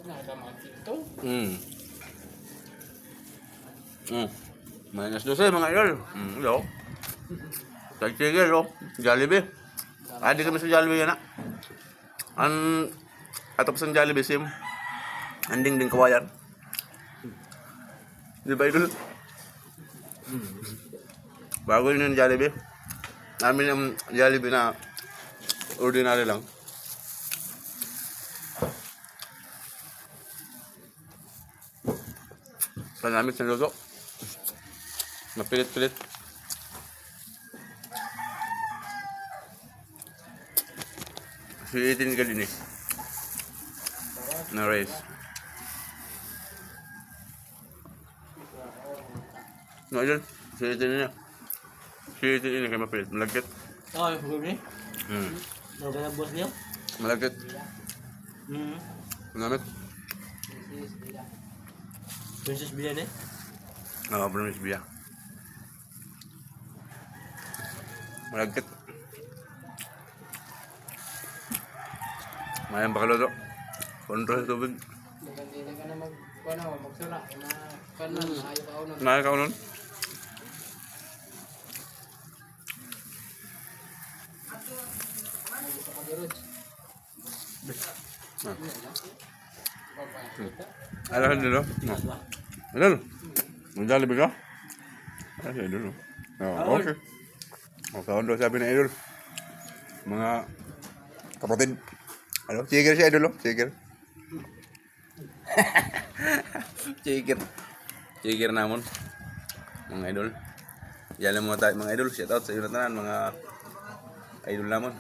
Nakamatin to. -12 mga idol. Hello. Tagtigil, oh. Jollibee. Di kami sa Jollibee yan, atop sa Jollibee, sim. Anding din kawayan. Di ba, idol? Bago yun yung Jollibee. Namin yung Jollibee na ordinary lang. Panamit sa luto. Napilit-pilit. Suitin ka din eh. Na rice. No, yun. Suitin niya. Suitin niya kaya mapilit. Malagkit. Yung huwag niya. Huwag na boss niyo. Malagkit. Panamit. Princess Bilan eh. Promise biya. Malagkit. Mayang bakaluto. Kontrol sa tubig. Hindi na ka na magsura. Kanan, ayaw ka unan. Naya ka nun? Alam ka dito? Idol? Mag-Jollibee ka? Si Idol. Okay. Kaon daw sabi na Idol. Mga kapatid. Chiger si Idol, Chiger. Chiger namon. Mga Idol. Yan lang mga idol. Shout out sa iyo na tanan, mga idol namon.